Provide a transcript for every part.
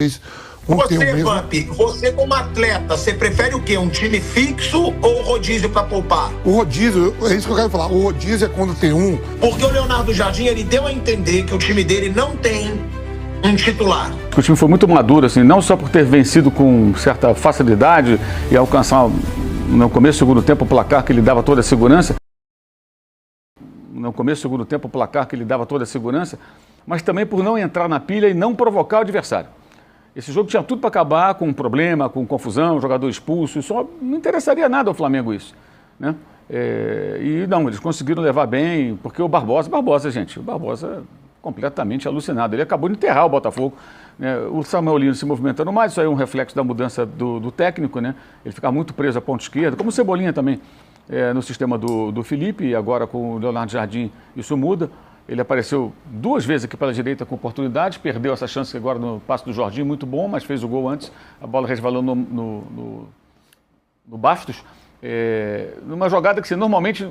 Você, Vamp, você como atleta, você prefere o quê? Um time fixo ou rodízio para poupar? O rodízio, é isso que eu quero falar. O rodízio é quando tem um. Porque o Leonardo Jardim, ele deu a entender que o time dele não tem um titular. O time foi muito maduro, assim, não só por ter vencido com certa facilidade e alcançar no começo do segundo tempo o placar que lhe dava toda a segurança. Mas também por não entrar na pilha e não provocar o adversário. Esse jogo tinha tudo para acabar com um problema, com confusão, jogador expulso, só não interessaria nada ao Flamengo isso, né? E não, eles conseguiram levar bem, porque o Barbosa, completamente alucinado, ele acabou de enterrar o Botafogo, né? O Samuel Lino se movimentando mais, isso aí é um reflexo da mudança do técnico, né? Ele fica muito preso à ponta esquerda, como o Cebolinha também, no sistema do Felipe, e agora com o Leonardo Jardim isso muda. Ele apareceu 2 vezes aqui pela direita com oportunidade, perdeu essa chance agora no passe do Jorginho, muito bom, mas fez o gol antes, a bola resvalou no Bastos, numa jogada que normalmente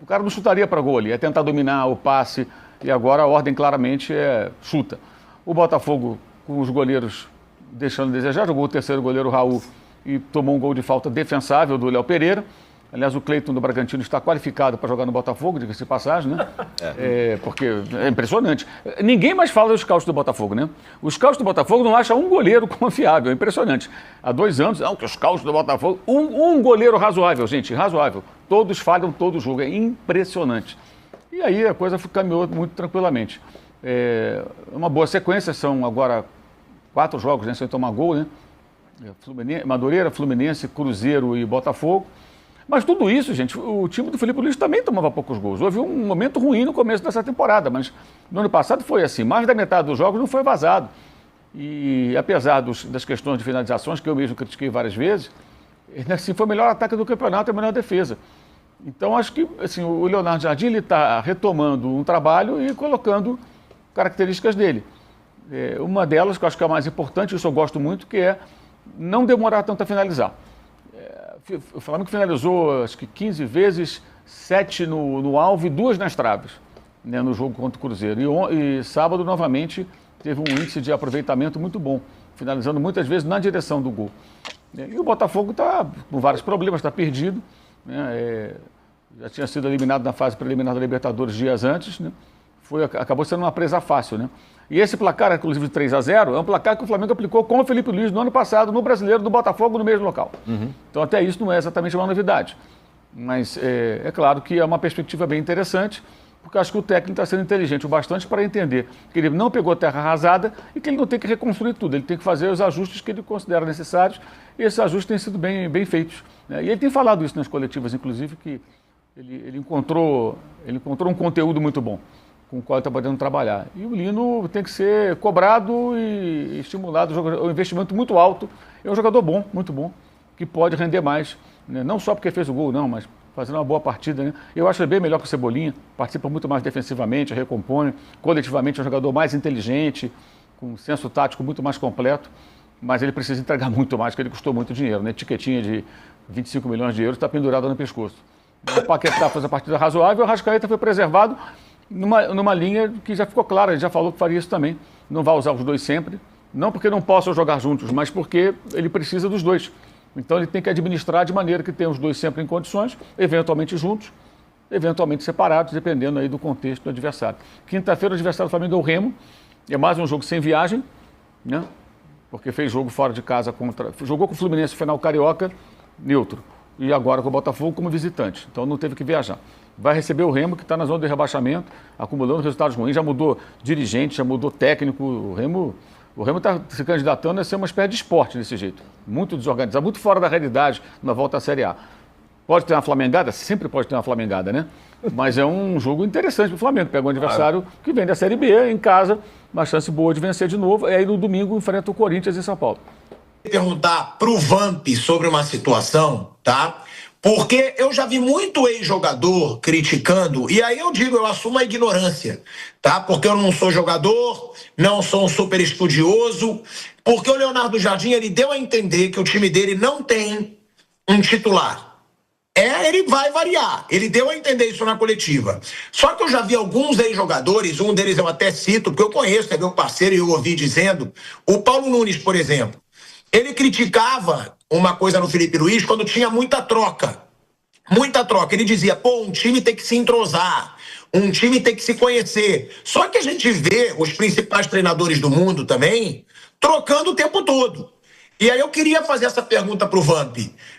o cara não chutaria para gol ali, é tentar dominar o passe, e agora a ordem claramente é chuta. O Botafogo, com os goleiros deixando a desejar, jogou o terceiro goleiro, Raul, e tomou um gol de falta defensável do Léo Pereira. Aliás, o Cleiton do Bragantino está qualificado para jogar no Botafogo, diga-se de passagem, né? Porque é impressionante. Ninguém mais fala dos scouts do Botafogo, né? Os scouts do Botafogo não acham um goleiro confiável, é impressionante. Há 2 anos, não, que os scouts do Botafogo... Um goleiro razoável, gente, razoável. Todos falham todo jogo, é impressionante. E aí a coisa caminhou muito tranquilamente. Uma boa sequência, são agora 4 jogos, né, sem tomar gol, né? Madureira, Fluminense, Cruzeiro e Botafogo. Mas tudo isso, gente, o time do Felipe Luiz também tomava poucos gols. Houve um momento ruim no começo dessa temporada, mas no ano passado foi assim. Mais da metade dos jogos não foi vazado. E apesar das questões de finalizações, que eu mesmo critiquei várias vezes, assim, foi o melhor ataque do campeonato e a melhor defesa. Então acho que assim, o Leonardo Jardim está retomando um trabalho e colocando características dele. Uma delas, que eu acho que é a mais importante, isso eu gosto muito, que é não demorar tanto a finalizar. O Flamengo finalizou, acho que 15 vezes, 7 no alvo e 2 nas traves, né, no jogo contra o Cruzeiro. E sábado, novamente, teve um índice de aproveitamento muito bom, finalizando muitas vezes na direção do gol. E o Botafogo está com vários problemas, está perdido, né, já tinha sido eliminado na fase preliminar da Libertadores dias antes, né, acabou sendo uma presa fácil, né? E esse placar, inclusive de 3-0, é um placar que o Flamengo aplicou com o Felipe Luiz no ano passado, no Brasileiro do Botafogo, no mesmo local. Então até isso não é exatamente uma novidade. Mas é claro que é uma perspectiva bem interessante, porque acho que o técnico está sendo inteligente o bastante para entender que ele não pegou terra arrasada e que ele não tem que reconstruir tudo, ele tem que fazer os ajustes que ele considera necessários, e esses ajustes têm sido bem feitos, né? E ele tem falado isso nas coletivas, inclusive, que ele encontrou um conteúdo muito bom, com o qual ele está podendo trabalhar. E o Lino tem que ser cobrado e estimulado, é um investimento muito alto, é um jogador bom, muito bom, que pode render mais, né? Não só porque fez o gol, não, mas fazendo uma boa partida, né? Eu acho ele bem melhor que o Cebolinha, participa muito mais defensivamente, recompõe, coletivamente é um jogador mais inteligente, com um senso tático muito mais completo, mas ele precisa entregar muito mais, porque ele custou muito dinheiro, né? Etiquetinha de 25 milhões de euros está pendurada no pescoço. O Paquetá fez a partida razoável, o Arrascaeta foi preservado numa linha que já ficou clara, ele já falou que faria isso também. Não vai usar os dois sempre, não porque não possam jogar juntos, mas porque ele precisa dos dois. Então ele tem que administrar de maneira que tenha os dois sempre em condições, eventualmente juntos, eventualmente separados, dependendo aí do contexto do adversário. Quinta-feira o adversário do Flamengo é o Remo, é mais um jogo sem viagem, né? Porque fez jogo fora de casa jogou com o Fluminense no final carioca, neutro, e agora com o Botafogo como visitante, então não teve que viajar. Vai receber o Remo, que está na zona de rebaixamento, acumulando resultados ruins, já mudou dirigente, já mudou técnico. O Remo está se candidatando a ser uma espécie de esporte desse jeito. Muito desorganizado, muito fora da realidade na volta à Série A. Pode ter uma flamengada? Sempre pode ter uma flamengada, né? Mas é um jogo interessante para o Flamengo. Pega um adversário que vem da Série B, em casa, uma chance boa de vencer de novo. E aí no domingo enfrenta o Corinthians em São Paulo. Perguntar para o Vamp sobre uma situação, tá? Porque eu já vi muito ex-jogador criticando, e aí eu assumo a ignorância, tá? Porque eu não sou jogador, não sou um super estudioso, porque o Leonardo Jardim, ele deu a entender que o time dele não tem um titular. Ele vai variar. Ele deu a entender isso na coletiva. Só que eu já vi alguns ex-jogadores, um deles eu até cito, porque eu conheço, é meu parceiro, e eu ouvi dizendo, o Paulo Nunes, por exemplo, ele criticava uma coisa no Felipe Luiz quando tinha muita troca. Muita troca. Ele dizia, pô, um time tem que se entrosar, um time tem que se conhecer. Só que a gente vê os principais treinadores do mundo também trocando o tempo todo. E aí eu queria fazer essa pergunta pro Vamp,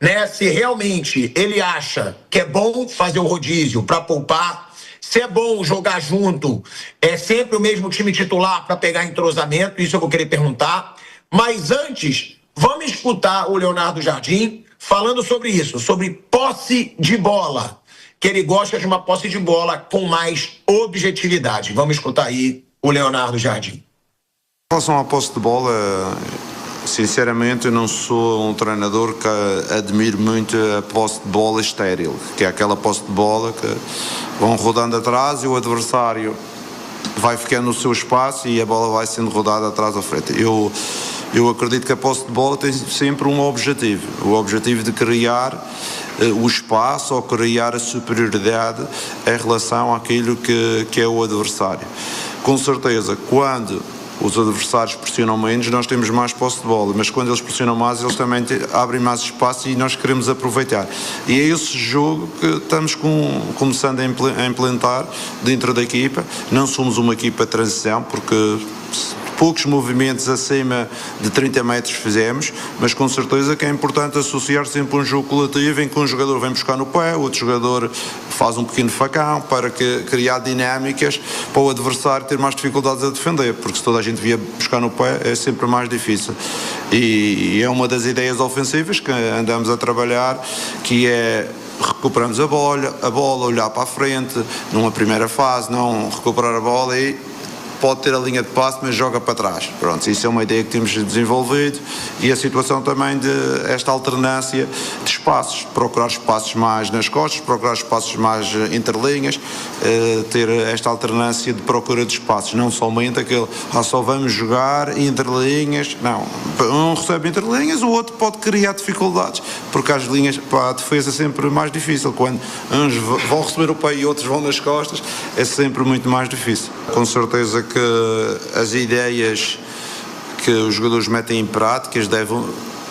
né? Se realmente ele acha que é bom fazer o rodízio para poupar, se é bom jogar junto, é sempre o mesmo time titular para pegar entrosamento, isso eu vou querer perguntar. Mas antes, vamos escutar o Leonardo Jardim falando sobre isso, sobre posse de bola, que ele gosta de uma posse de bola com mais objetividade. Vamos escutar aí o Leonardo Jardim. Em relação à posse de bola, sinceramente eu não sou um treinador que admire muito a posse de bola estéril, que é aquela posse de bola que vão rodando atrás e o adversário vai ficando no seu espaço e a bola vai sendo rodada atrás à frente. Eu acredito que a posse de bola tem sempre um objetivo, o objetivo de criar o espaço ou criar a superioridade em relação àquilo que é o adversário. Com certeza, quando os adversários pressionam menos, nós temos mais posse de bola, mas quando eles pressionam mais, eles também abrem mais espaço e nós queremos aproveitar. E é esse jogo que estamos começando a implementar dentro da equipa. Não somos uma equipa de transição, porque poucos movimentos acima de 30 metros fizemos, mas com certeza que é importante associar sempre um jogo coletivo em que um jogador vem buscar no pé, o outro jogador faz um pequeno facão para criar dinâmicas para o adversário ter mais dificuldades a defender, porque se toda a gente via buscar no pé é sempre mais difícil. E é uma das ideias ofensivas que andamos a trabalhar, que é recuperamos a bola, olhar para a frente, numa primeira fase, não recuperar a bola e pode ter a linha de passe, mas joga para trás. Pronto, isso é uma ideia que temos desenvolvido e a situação também de esta alternância de espaços, procurar espaços mais nas costas, procurar espaços mais interlinhas, ter esta alternância de procura de espaços, não somente aquele, só vamos jogar interlinhas, não, um recebe interlinhas, o outro pode criar dificuldades, porque as linhas para a defesa é sempre mais difícil, quando uns vão receber o pé e outros vão nas costas, é sempre muito mais difícil. Com certeza que as ideias que os jogadores metem em prática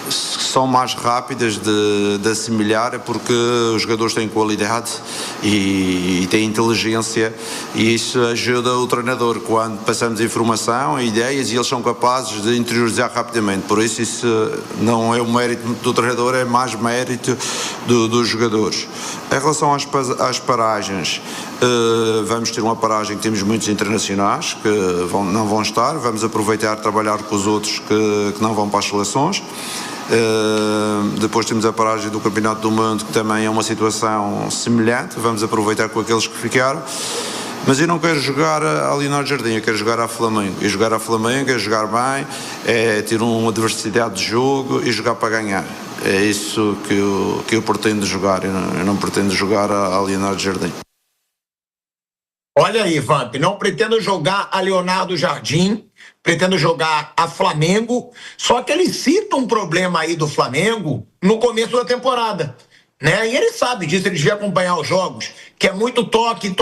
são mais rápidas de assimilar, porque os jogadores têm qualidade e têm inteligência, e isso ajuda o treinador quando passamos informação, ideias, e eles são capazes de interiorizar rapidamente. Por isso não é o mérito do treinador, é mais mérito dos jogadores. Em relação às paragens, vamos ter uma paragem que temos muitos internacionais que não vão estar, vamos aproveitar trabalhar com os outros que não vão para as seleções. Depois temos a paragem do Campeonato do Mundo, que também é uma situação semelhante, vamos aproveitar com aqueles que ficaram. Mas eu não quero jogar a Leonardo Jardim, eu quero jogar a Flamengo. E jogar a Flamengo é jogar bem, é ter uma diversidade de jogo e jogar para ganhar. É isso que eu pretendo jogar, eu não pretendo jogar a Leonardo Jardim. Olha aí, Vamp, não pretendo jogar a Leonardo Jardim, pretendo jogar a Flamengo, só que ele cita um problema aí do Flamengo no começo da temporada, né? E ele sabe disso, ele devia acompanhar os jogos, que é muito toque,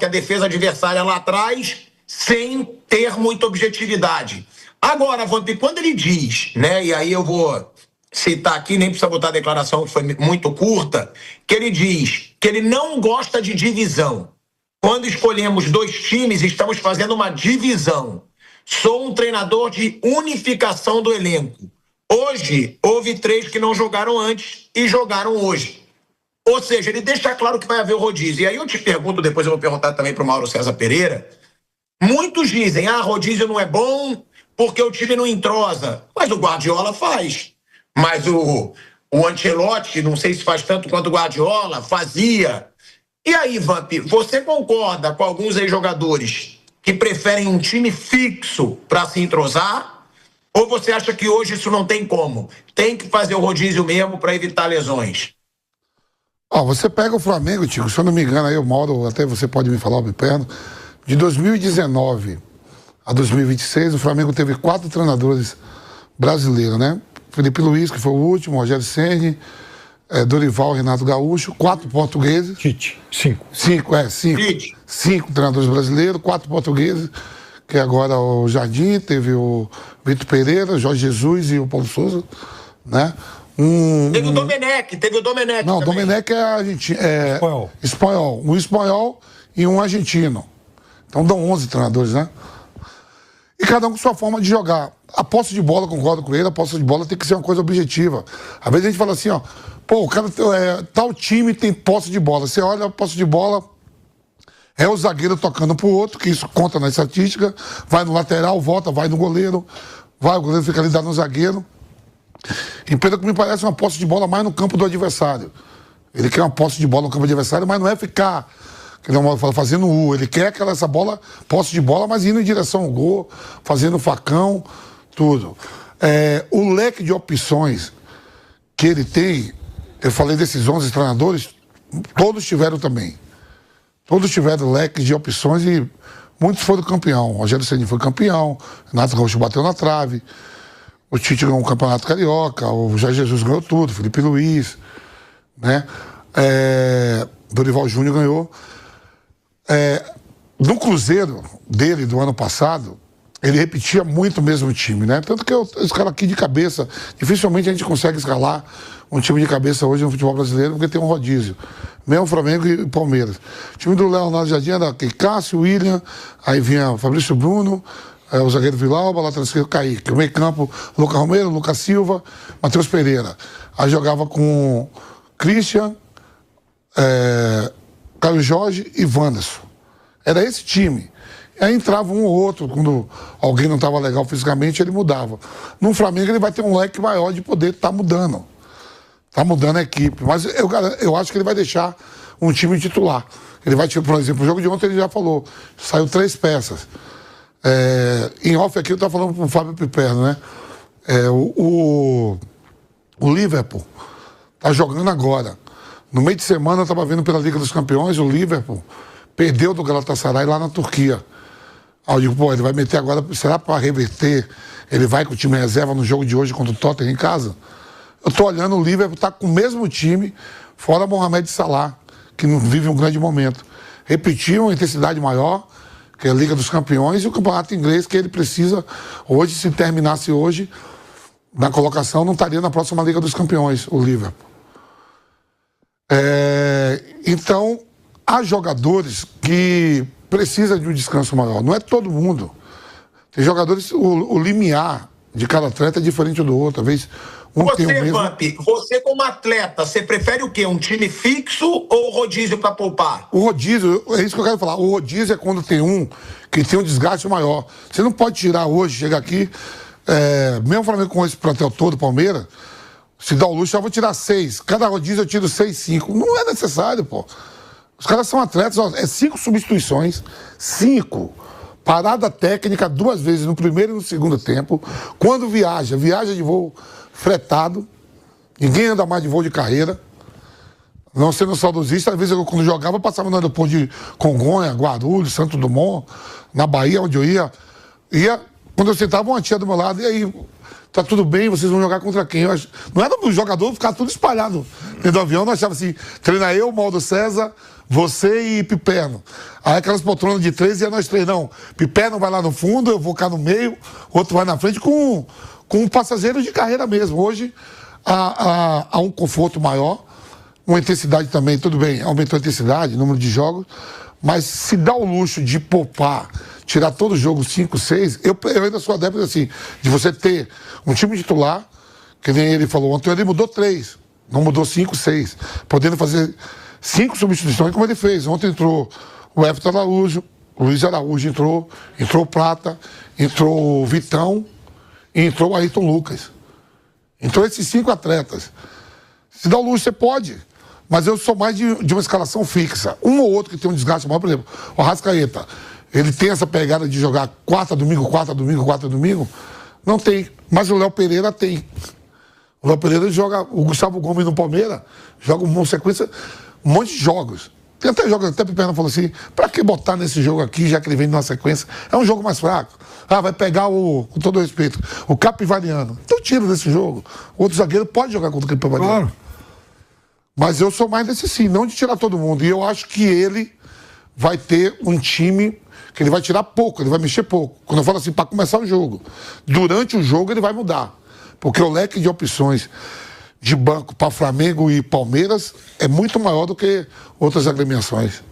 a defesa adversária lá atrás, sem ter muita objetividade. Agora, Vamp, quando ele diz, né, e aí eu vou citar aqui, nem precisa botar a declaração, que foi muito curta, que ele diz que ele não gosta de divisão. Quando escolhemos dois times, estamos fazendo uma divisão. Sou um treinador de unificação do elenco. Hoje, houve 3 que não jogaram antes e jogaram hoje. Ou seja, ele deixa claro que vai haver o rodízio. E aí eu te pergunto, depois eu vou perguntar também para o Mauro César Pereira, muitos dizem, rodízio não é bom porque o time não entrosa. Mas o Guardiola faz. Mas o Ancelotti, não sei se faz tanto quanto o Guardiola, fazia. E aí, Vamp, você concorda com alguns ex-jogadores que preferem um time fixo para se entrosar? Ou você acha que hoje isso não tem como? Tem que fazer o rodízio mesmo para evitar lesões? Você pega o Flamengo, Tico, se eu não me engano, aí o Mauro, até você pode me falar, me perto, de 2019 a 2026, o Flamengo teve 4 treinadores brasileiros, né? Felipe Luiz, que foi o último, Rogério Ceni, Dorival, Renato Gaúcho, 4 portugueses. Tite, 5. 5. 5 treinadores brasileiros, 4 portugueses, que agora o Jardim, teve o Vitor Pereira, Jorge Jesus e o Paulo Souza, né? Teve o Domenech Não, o também. Domenech é argentino. Espanhol. Um espanhol e um argentino. Então dão 11 treinadores, né? E cada um com sua forma de jogar. A posse de bola, concordo com ele, a posse de bola tem que ser uma coisa objetiva. Às vezes a gente fala assim, ó, pô, o cara, tal time tem posse de bola. Você olha a posse de bola, é o zagueiro tocando pro outro, que isso conta na estatística, vai no lateral, volta, vai no goleiro, o goleiro fica ali dando no zagueiro. E pelo que me parece, uma posse de bola mais no campo do adversário. Ele quer uma posse de bola no campo do adversário, mas não é ficar fazendo ele quer essa bola, posse de bola, mas indo em direção ao gol, fazendo facão, tudo. O leque de opções que ele tem, eu falei desses 11 treinadores, todos tiveram também. Todos tiveram leque de opções e muitos foram campeão. O Rogério Ceni foi campeão, Renato Gaúcho bateu na trave, o Tite ganhou o Campeonato Carioca, o Jorge Jesus ganhou tudo, Felipe Luiz, né? Dorival Júnior ganhou. No Cruzeiro dele, do ano passado, ele repetia muito o mesmo time, né? Tanto que os caras aqui de cabeça, dificilmente a gente consegue escalar um time de cabeça hoje no futebol brasileiro, porque tem um rodízio. Mesmo Flamengo e Palmeiras. O time do Leonardo Jardim era Cássio, William, aí vinha Fabrício Bruno, o zagueiro Vilauba, lateral esquerdo Kaique. O meio campo, Lucas Romero, Lucas Silva, Matheus Pereira. Aí jogava com Christian, Caio Jorge e Wanderson. Era esse time. Aí entrava um ou outro, quando alguém não estava legal fisicamente, ele mudava. No Flamengo ele vai ter um leque maior de poder estar mudando. Está mudando a equipe. Mas eu acho que ele vai deixar um time titular. Ele vai, por exemplo, o jogo de ontem ele já falou, saiu 3 peças. Em off aqui eu estava falando com o Fábio Piperno, né? O Liverpool está jogando agora. No meio de semana eu estava vendo pela Liga dos Campeões, o Liverpool perdeu do Galatasaray lá na Turquia. Aí eu digo, pô, ele vai meter agora, será para reverter? Ele vai com o time reserva no jogo de hoje contra o Tottenham em casa? Eu tô olhando, o Liverpool tá com o mesmo time, fora Mohamed Salah, que não vive um grande momento. Repetiu uma intensidade maior, que é a Liga dos Campeões, e o Campeonato Inglês, que ele precisa, hoje, se terminasse hoje, na colocação, não estaria na próxima Liga dos Campeões, o Liverpool. Então, há jogadores que precisam de um descanso maior. Não é todo mundo. Tem jogadores, o limiar de cada atleta é diferente do outro. Talvez você como atleta, você prefere o quê? Um time fixo ou rodízio para poupar? O rodízio, é isso que eu quero falar. O rodízio é quando tem um que tem um desgaste maior. Você não pode tirar hoje, chega aqui, mesmo o Flamengo com esse plantel todo, Palmeiras, se dá o luxo, eu vou tirar 6. Cada rodízio eu tiro 6, 5. Não é necessário, pô. Os caras são atletas, ó, 5 substituições, 5. Parada técnica 2 vezes, no primeiro e no segundo tempo. Quando viaja de voo fretado. Ninguém anda mais de voo de carreira. Não sendo saudosista, às vezes eu, quando jogava, passava no aeroporto de Congonha, Guarulhos, Santo Dumont, na Bahia, onde eu ia. Quando eu sentava, uma tia do meu lado, e aí, tá tudo bem, vocês vão jogar contra quem? Não era o jogador ficar tudo espalhado dentro do avião, nós achava assim, treina eu, Maldo César, você e Piperno. Aí aquelas poltronas de 3 e nós 3, não. Piperno vai lá no fundo, eu vou cá no meio, outro vai na frente, com passageiros de carreira mesmo. Hoje há um conforto maior, uma intensidade também, tudo bem, aumentou a intensidade, número de jogos, mas se dá o luxo de poupar, tirar todo o jogo 5, 6, eu ainda sou adepto assim, de você ter um time titular, que nem ele falou ontem, ele mudou 3, não mudou 5, 6, podendo fazer 5 substituições como ele fez. Ontem entrou o Everton Araújo, o Luiz Araújo entrou o Prata, entrou o Vitão e entrou o Ayrton Lucas. Então esses 5 atletas, se dá o luxo, você pode. Mas eu sou mais de uma escalação fixa. Um ou outro que tem um desgaste maior, por exemplo, o Arrascaeta, ele tem essa pegada de jogar quarta, domingo. Não tem. Mas o Léo Pereira tem. O Léo Pereira joga, o Gustavo Gomes no Palmeiras, joga uma sequência, um monte de jogos. Tem até jogos, até o Piperno falou assim, pra que botar nesse jogo aqui, já que ele vem numa sequência? É um jogo mais fraco. Vai pegar com todo respeito, o Capivariano. Então tira desse jogo. O outro zagueiro pode jogar contra o Capivariano. Claro. Mas eu sou mais desse sim, não de tirar todo mundo. E eu acho que ele vai ter um time que ele vai tirar pouco, ele vai mexer pouco. Quando eu falo assim, para começar o jogo. Durante o jogo ele vai mudar. Porque o leque de opções de banco para Flamengo e Palmeiras é muito maior do que outras agremiações.